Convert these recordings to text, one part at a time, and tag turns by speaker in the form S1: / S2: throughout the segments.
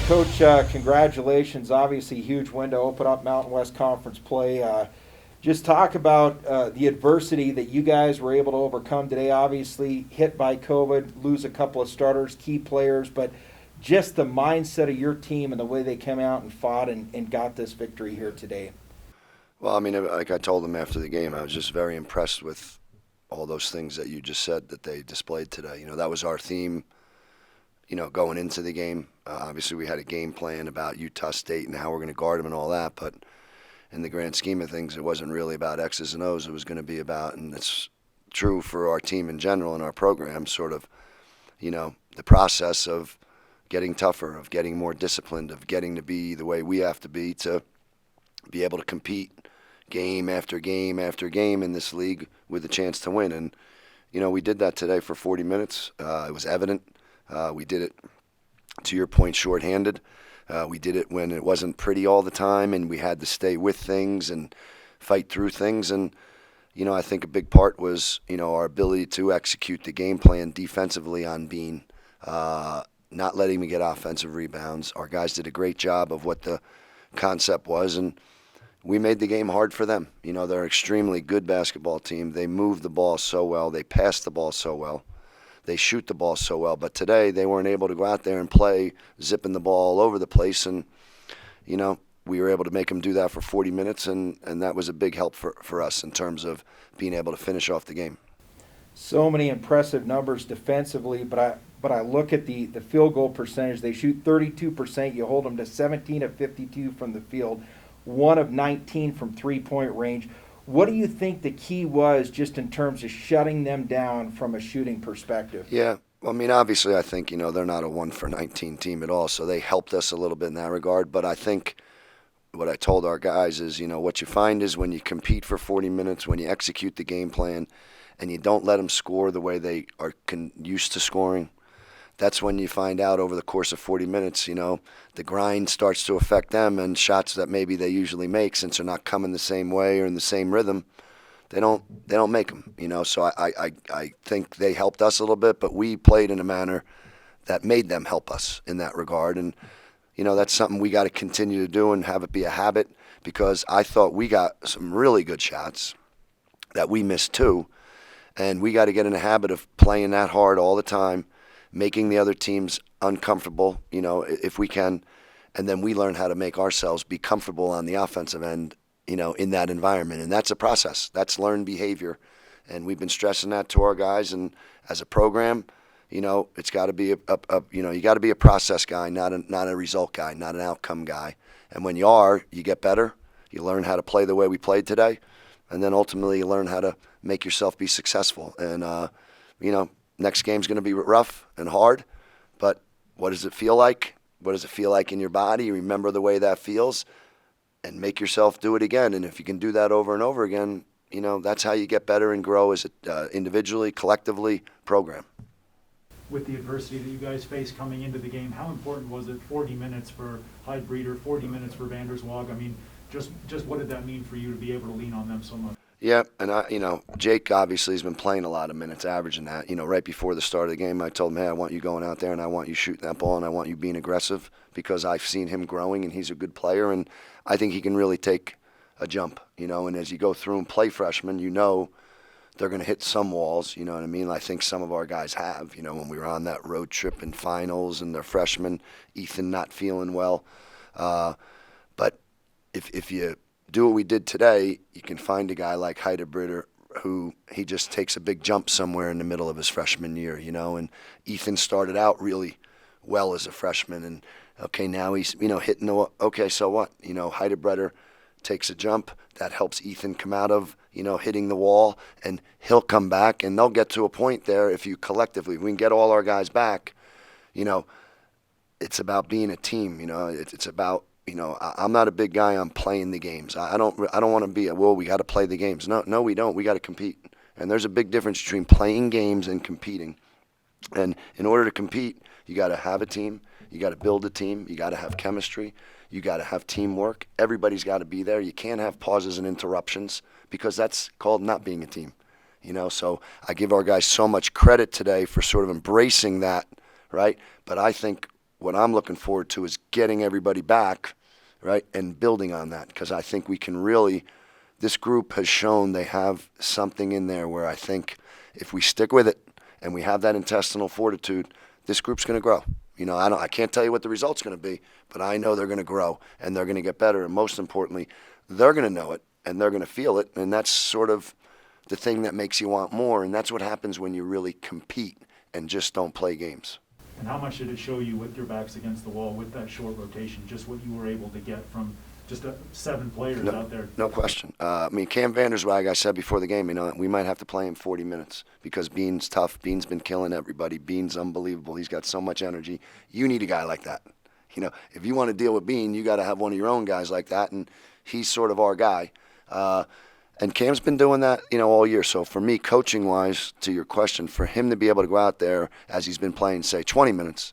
S1: Coach, congratulations. Obviously, huge win to open up Mountain West Conference play. Just talk about the adversity that you guys were able to overcome today. Obviously, hit by COVID, lose a couple of starters, key players, but just the mindset of your team and the way they came out and fought and got this victory here today.
S2: Well, I mean, like I told them after the game, I was just very impressed with all those things that you just said that they displayed today. You know, that was our theme, going into the game. Obviously, we had a game plan about Utah State and how we're going to guard them and all that, but in the grand scheme of things, it wasn't really about X's and O's. It was going to be about, and it's true for our team in general and our program, sort of, the process of getting tougher, of getting more disciplined, of getting to be the way we have to be able to compete game after game after game in this league with a chance to win. And, we did that today for 40 minutes. It was evident. We did it, to your point, shorthanded. We did it when it wasn't pretty all the time, and we had to stay with things and fight through things. And, I think a big part was, our ability to execute the game plan defensively on being not letting me get offensive rebounds. Our guys did a great job of what the concept was, and we made the game hard for them. They're an extremely good basketball team. They move the ball so well. They pass the ball so well. They shoot the ball so well. But today they weren't able to go out there and play, zipping the ball all over the place. And, we were able to make them do that for 40 minutes, and that was a big help for us in terms of being able to finish off the game.
S1: So many impressive numbers defensively, but I look at the field goal percentage. They shoot 32%. You hold them to 17 of 52 from the field, 1 of 19 from three-point range. What do you think the key was just in terms of shutting them down from a shooting perspective?
S2: Yeah, I mean, obviously I think, they're not a 1 for 19 team at all, so they helped us a little bit in that regard. But I think what I told our guys is, what you find is when you compete for 40 minutes, when you execute the game plan, and you don't let them score the way they are used to scoring, that's when you find out over the course of 40 minutes, the grind starts to affect them, and shots that maybe they usually make, since they're not coming the same way or in the same rhythm, they don't make them, So I think they helped us a little bit, but we played in a manner that made them help us in that regard. And, that's something we got to continue to do and have it be a habit, because I thought we got some really good shots that we missed too. And we got to get in a habit of playing that hard all the time, making the other teams uncomfortable, if we can. And then we learn how to make ourselves be comfortable on the offensive end, in that environment. And that's a process. That's learned behavior. And we've been stressing that to our guys. And as a program, it's got to be you got to be a process guy, not a result guy, not an outcome guy. And when you are, you get better. You learn how to play the way we played today. And then ultimately you learn how to make yourself be successful. And, next game's going to be rough and hard, but what does it feel like? What does it feel like in your body? Remember the way that feels and make yourself do it again. And if you can do that over and over again, that's how you get better and grow as individually, collectively, program.
S3: With the adversity that you guys faced coming into the game, how important was it 40 minutes for Hyde Breeder, 40 minutes for Vanderswag? I mean, just what did that mean for you to be able to lean on them so much?
S2: Yeah, and Jake obviously has been playing a lot of minutes, averaging that. Right before the start of the game, I told him, hey, I want you going out there, and I want you shooting that ball, and I want you being aggressive, because I've seen him growing, and he's a good player, and I think he can really take a jump, and as you go through and play freshmen, they're going to hit some walls, you know what I mean? I think some of our guys have, when we were on that road trip in finals and they're freshmen, Ethan not feeling well. But if you do what we did today, you can find a guy like Heidebritter who he just takes a big jump somewhere in the middle of his freshman year, and Ethan started out really well as a freshman, and okay, now he's, hitting the, okay, so what? Heidebritter takes a jump that helps Ethan come out of, hitting the wall, and he'll come back, and they'll get to a point there if you collectively, we can get all our guys back, it's about being a team, it's about, I'm not a big guy on playing the games. I don't want to be we got to play the games. No, we don't. We got to compete. And there's a big difference between playing games and competing. And in order to compete, you got to have a team. You got to build a team. You got to have chemistry. You got to have teamwork. Everybody's got to be there. You can't have pauses and interruptions, because that's called not being a team. So I give our guys so much credit today for sort of embracing that, right? But I think what I'm looking forward to is getting everybody back, right, and building on that, because I think we can really, this group has shown they have something in there where I think if we stick with it and we have that intestinal fortitude, this group's going to grow. You know, I can't tell you what the result's going to be, but I know they're going to grow and they're going to get better. And most importantly, they're going to know it and they're going to feel it. And that's sort of the thing that makes you want more. And that's what happens when you really compete and just don't play games.
S3: And how much did it show you with your backs against the wall with that short rotation, just what you were able to get from just 7 players out there?
S2: No question. I mean, Cam Vanderswag, I said before the game, you know, we might have to play him 40 minutes because Bean's tough. Bean's been killing everybody. Bean's unbelievable. He's got so much energy. You need a guy like that. You know, if you want to deal with Bean, you got to have one of your own guys like that, and he's sort of our guy. And Cam's been doing that, you know, all year. So for me, coaching-wise, to your question, for him to be able to go out there, as he's been playing, say, 20 minutes,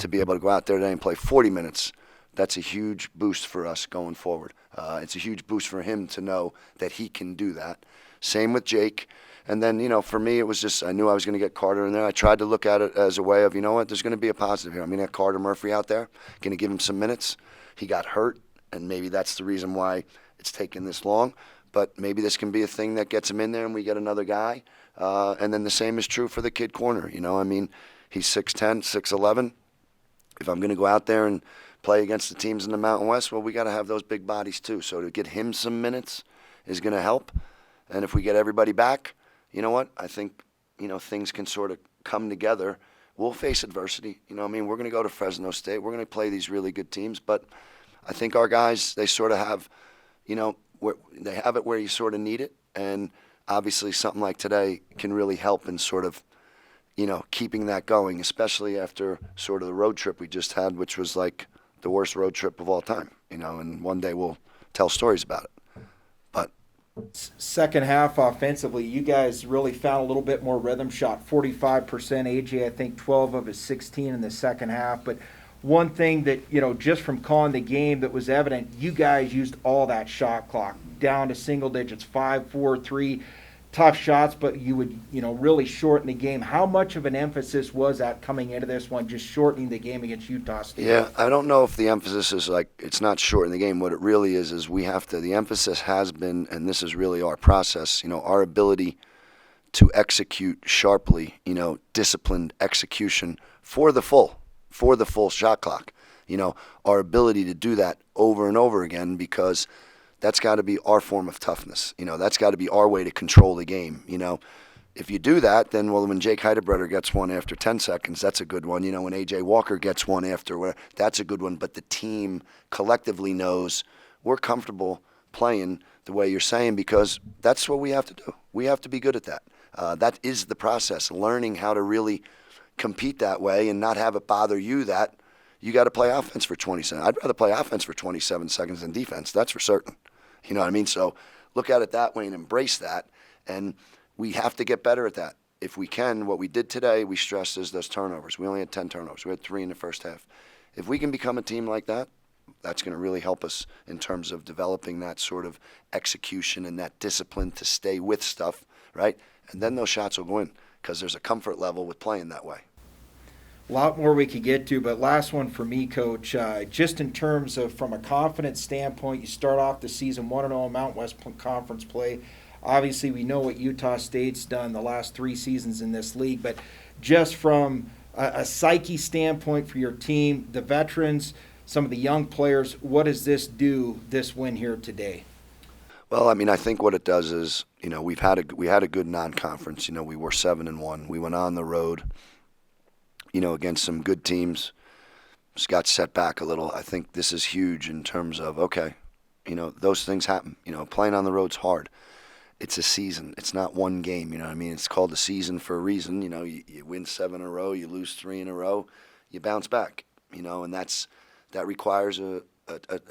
S2: to be able to go out there today and play 40 minutes, that's a huge boost for us going forward. It's a huge boost for him to know that he can do that. Same with Jake. And then, you know, for me, it was just, I knew I was going to get Carter in there. I tried to look at it as a way of, you know what, there's going to be a positive here. I mean, I got Carter Murphy out there, going to give him some minutes. He got hurt, and maybe that's the reason why it's taken this long. But maybe this can be a thing that gets him in there and we get another guy. And then the same is true for the kid corner. You know, I mean, he's 6'10", 6'11". If I'm going to go out there and play against the teams in the Mountain West, well, we got to have those big bodies too. So to get him some minutes is going to help. And if we get everybody back, you know what? I think, you know, things can sort of come together. We'll face adversity. You know, I mean, we're going to go to Fresno State. We're going to play these really good teams. But I think our guys, they sort of have, you know, they have it where you sort of need it. And obviously something like today can really help in sort of, you know, keeping that going, especially after sort of the road trip we just had, which was like the worst road trip of all time, you know, and one day we'll tell stories about it. But
S1: Second half offensively, you guys really found a little bit more rhythm, shot 45%. AJ, I think 12 of his 16 in the second half. But one thing that, you know, just from calling the game that was evident, you guys used all that shot clock down to single digits, 5, 4, 3. Tough shots, but you would, you know, really shorten the game. How much of an emphasis was that coming into this one, just shortening the game against Utah State?
S2: yeah, I don't know if the emphasis is like, it's not shortening the game. What it really is we have to, the emphasis has been, and this is really our process, you know, our ability to execute sharply, you know, disciplined execution for the full shot clock. You know, our ability to do that over and over again, because that's got to be our form of toughness. You know, that's got to be our way to control the game. You know, if you do that, then, well, when Jake Heidebreder gets one after 10 seconds, that's a good one. You know, when A.J. Walker gets one after, that's a good one. But the team collectively knows we're comfortable playing the way you're saying, because that's what we have to do. We have to be good at that. That is the process, learning how to really compete that way and not have it bother you that you got to play offense for 20 seconds. I'd rather play offense for 27 seconds than defense. That's for certain. You know what I mean? So look at it that way and embrace that. And we have to get better at that. If we can, what we did today, we stressed, is those turnovers. We only had 10 turnovers. We had 3 in the first half. If we can become a team like that, that's going to really help us in terms of developing that sort of execution and that discipline to stay with stuff, right? And then those shots will go in, because there's a comfort level with playing that way.
S1: A lot more we could get to, but last one for me, Coach. Just in terms of from a confidence standpoint, you start off the season 1-0 in Mountain West Conference play. Obviously, we know what Utah State's done the last 3 seasons in this league, but just from a psyche standpoint for your team, the veterans, some of the young players, what does this do, this win here today?
S2: Well, I mean, I think what it does is, you know, we had a good non-conference. You know, we were 7-1. We went on the road, you know, against some good teams. Just got set back a little. I think this is huge in terms of, okay, you know, those things happen. You know, playing on the road's hard. It's a season. It's not one game. You know what I mean? It's called a season for a reason. You know, you win 7 in a row, you lose 3 in a row, you bounce back. You know, and that requires a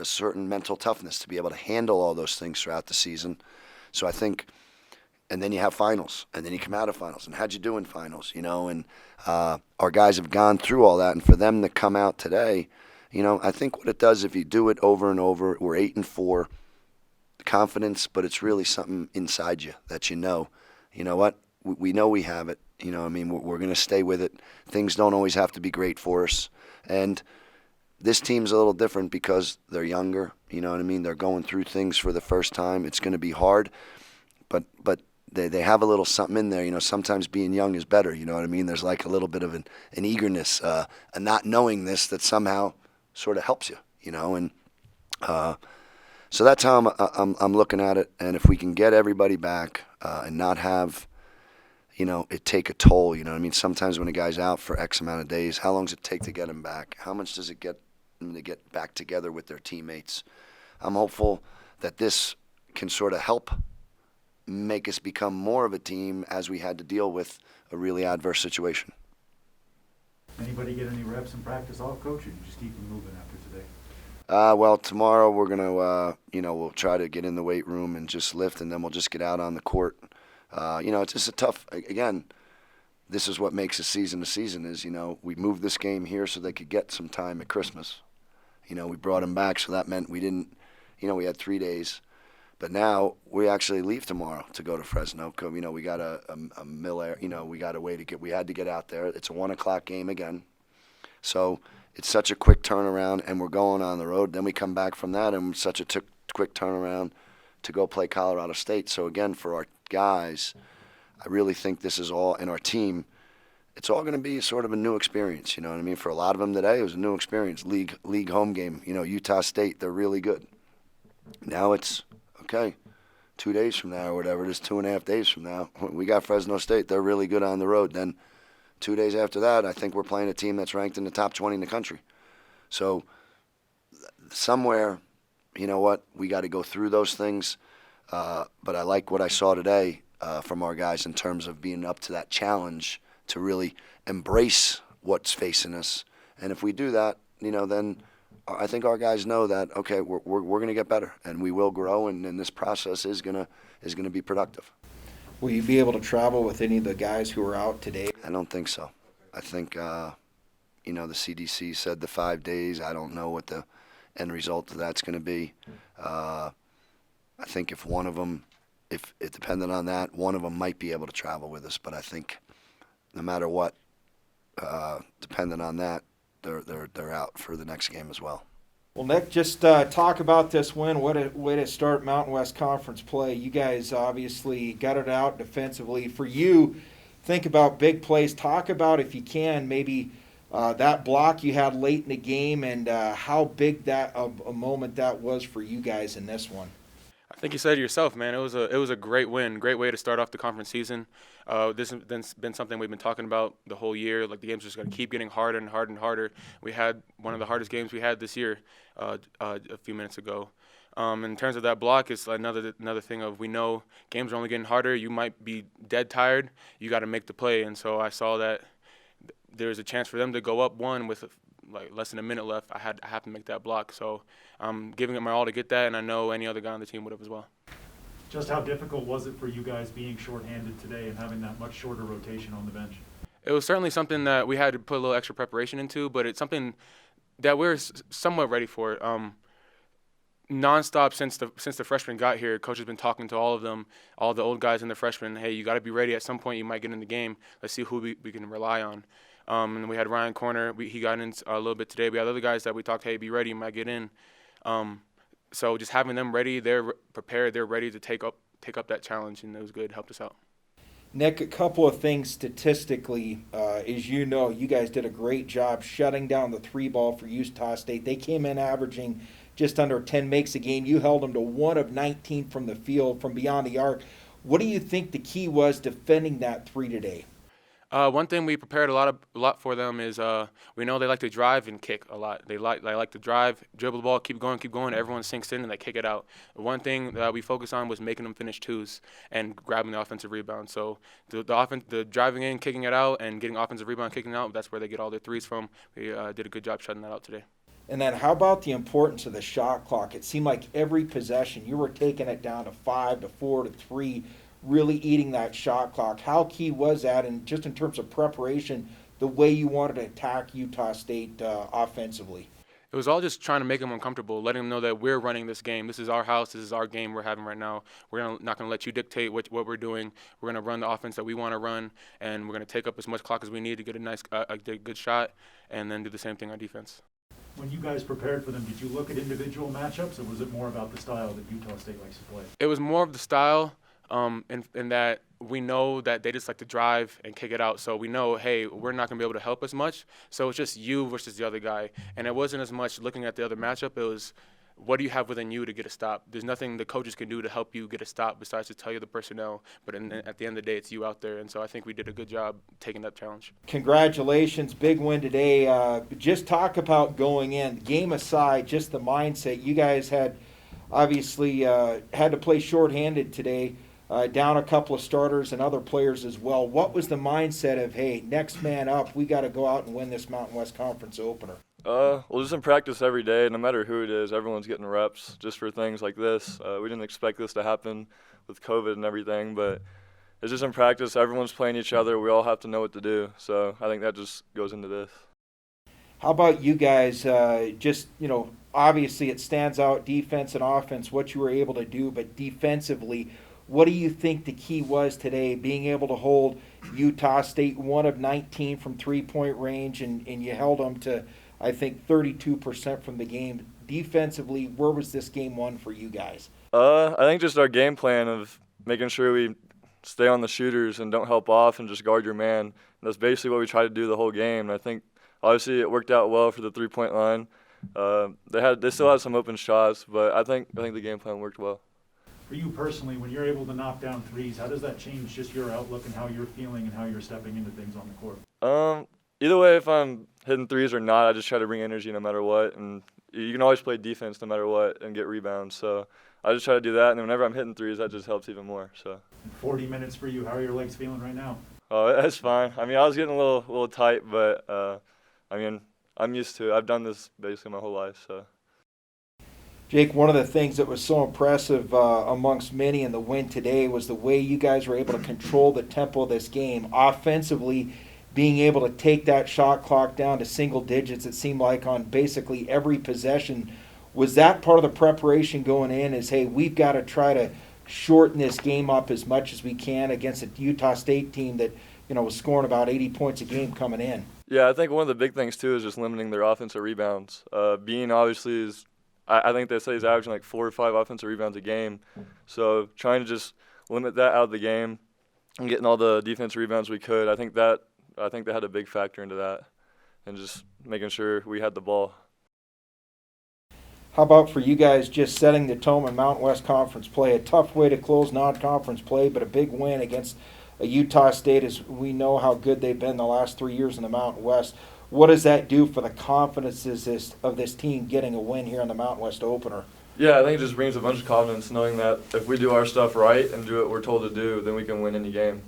S2: certain mental toughness to be able to handle all those things throughout the season. So I think, and then you have finals, and then you come out of finals, and how'd you do in finals, you know, and our guys have gone through all that, and for them to come out today, you know, I think what it does, if you do it over and over, we're 8-4, confidence, but it's really something inside you that you know what, we know we have it, You know, I mean, we're going to stay with it. Things don't always have to be great for us. And this team's a little different because they're younger. You know what I mean? They're going through things for the first time. It's going to be hard, but they have a little something in there. You know, sometimes being young is better. You know what I mean? There's like a little bit of an eagerness, a not knowing this that somehow sort of helps you. You know, and so that's how I'm looking at it. And if we can get everybody back and not have, you know, it take a toll. You know what I mean? Sometimes when a guy's out for X amount of days, how long does it take to get him back? How much does it get them to get back together with their teammates? I'm hopeful that this can sort of help make us become more of a team as we had to deal with a really adverse situation.
S3: Anybody get any reps in practice off, Coach, or you just keep them moving after today?
S2: Well, tomorrow we're going to, you know, we'll try to get in the weight room and just lift, and then we'll just get out on the court. You know, it's just a tough, again, this is what makes a season is, you know, we moved this game here so they could get some time at Christmas. You know, we brought them back, so that meant we didn't, you know, we had 3 days. But now we actually leave tomorrow to go to Fresno. You know, we got a mill air, you know, we got a way to get, we had to get out there. It's a 1 o'clock game again. So it's such a quick turnaround, and we're going on the road. Then we come back from that, and such a quick turnaround to go play Colorado State. So again, for our guys, I really think this is all, in our team, it's all going to be sort of a new experience. You know what I mean? For a lot of them today, it was a new experience. League home game. You know, Utah State, they're really good. Now it's, okay, 2 days from now or whatever it is, 2.5 days from now, we got Fresno State. They're really good on the road. Then 2 days after that, I think we're playing a team that's ranked in the top 20 in the country. So somewhere, you know what, we got to go through those things. But I like what I saw today from our guys in terms of being up to that challenge to really embrace what's facing us. And if we do that, you know, then I think our guys know that, okay, we're going to get better, and we will grow, and this process is gonna be productive.
S1: Will you be able to travel with any of the guys who are out today?
S2: I don't think so. I think, you know, the CDC said the 5 days. I don't know what the end result of that's going to be. I think if one of them, if it depended on that, one of them might be able to travel with us. But I think no matter what, depending on that, they're out for the next game as well.
S1: Well, Nick, just talk about this win. What a way to start Mountain West Conference play. You guys obviously got it out defensively. For you, think about big plays. Talk about, if you can, maybe that block you had late in the game and how big that of a moment that was for you guys in this one.
S4: I think you said it yourself, man. It was a great win, great way to start off the conference season. This has been something we've been talking about the whole year. Like, the game's just going to keep getting harder and harder and harder. We had one of the hardest games we had this year a few minutes ago. In terms of that block, it's another thing of, we know games are only getting harder. You might be dead tired. You got to make the play. And so I saw that there's a chance for them to go up one with like less than a minute left. I have to make that block. So I'm giving it my all to get that, and I know any other guy on the team would have as well.
S3: Just how difficult was it for you guys being shorthanded today and having that much shorter rotation on the bench?
S4: It was certainly something that we had to put a little extra preparation into, but it's something that we're somewhat ready for. Nonstop since the freshmen got here, coach has been talking to all of them, all the old guys and the freshmen. Hey, you got to be ready. At some point, you might get in the game. Let's see who we can rely on. And we had Ryan Corner. He got in a little bit today. We had other guys that we talked, hey, be ready, you might get in. So just having them ready, they're prepared, they're ready to take up that challenge, and it was good, helped us out.
S1: Nick, a couple of things statistically. As you know, you guys did a great job shutting down the three ball for Utah State. They came in averaging just under 10 makes a game. You held them to 1 of 19 from the field, from beyond the arc. What do you think the key was defending that three today?
S4: One thing we prepared a lot for them is we know they like to drive and kick a lot. They like to drive, dribble the ball, keep going. Everyone sinks in and they kick it out. One thing that we focused on was making them finish twos and grabbing the offensive rebound. So the driving in, kicking it out, and getting offensive rebound, kicking it out, that's where they get all their threes from. We did a good job shutting that out today.
S1: And then how about the importance of the shot clock? It seemed like every possession you were taking it down to 5 to 4 to 3, really eating that shot clock. How key was that, and just in terms of preparation, the way you wanted to attack Utah State offensively?
S4: It was all just trying to make them uncomfortable, letting them know that we're running this game. This is our house. This is our game we're having right now. Not going to let you dictate what we're doing. We're going to run the offense that we want to run, and we're going to take up as much clock as we need to get a good shot, and then do the same thing on defense.
S3: When you guys prepared for them, did you look at individual matchups, or was it more about the style that Utah State likes to play?
S4: It was more of the style, in that we know that they just like to drive and kick it out. So we know, hey, we're not going to be able to help as much. So it's just you versus the other guy. And it wasn't as much looking at the other matchup. It was, what do you have within you to get a stop? There's nothing the coaches can do to help you get a stop besides to tell you the personnel. But at the end of the day, it's you out there. And so I think we did a good job taking that challenge.
S1: Congratulations, big win today. Just talk about going in, game aside, just the mindset. You guys had obviously had to play shorthanded today, down a couple of starters and other players as well. What was the mindset of, hey, next man up, we got to go out and win this Mountain West Conference opener?
S5: Well, just in practice every day, no matter who it is, everyone's getting reps just for things like this. We didn't expect this to happen with COVID and everything, but it's just in practice. Everyone's playing each other. We all have to know what to do. So I think that just goes into this.
S1: How about you guys? Just, obviously it stands out, defense and offense, what you were able to do, but defensively, what do you think the key was today, being able to hold Utah State 1 of 19 from three-point range, and you held them to, I think, 32% from the game. Defensively, where was this game won for you guys?
S5: I think just our game plan of making sure we stay on the shooters and don't help off and just guard your man. And that's basically what we tried to do the whole game. And I think, obviously, it worked out well for the three-point line. They still had some open shots, but I think the game plan worked well.
S3: For you personally, when you're able to knock down threes, how does that change just your outlook and how you're feeling and how you're stepping into things on the court?
S5: Either way, if I'm hitting threes or not, I just try to bring energy no matter what. And you can always play defense no matter what and get rebounds. So I just try to do that. And whenever I'm hitting threes, that just helps even more. So
S3: 40 minutes for you. How are your legs feeling right now?
S5: Oh, that's fine. I mean, I was getting a little tight, but I'm used to it. I've done this basically my whole life. So.
S1: Jake, one of the things that was so impressive amongst many in the win today was the way you guys were able to control the tempo of this game. Offensively, being able to take that shot clock down to single digits, it seemed like on basically every possession. Was that part of the preparation going in is, hey, we've got to try to shorten this game up as much as we can against a Utah State team that was scoring about 80 points a game coming in?
S5: Yeah, I think one of the big things, too, is just limiting their offensive rebounds. Bean obviously is – I think they say he's averaging like 4 or 5 offensive rebounds a game. So trying to just limit that out of the game and getting all the defensive rebounds we could, I think they had a big factor into that, and just making sure we had the ball.
S1: How about for you guys just setting the tone in Mountain West Conference play? A tough way to close non-conference play, but a big win against Utah State, as we know how good they've been the last 3 years in the Mountain West. What does that do for the confidence of this team getting a win here in the Mountain West opener?
S5: Yeah, I think it just brings a bunch of confidence knowing that if we do our stuff right and do what we're told to do, then we can win any game.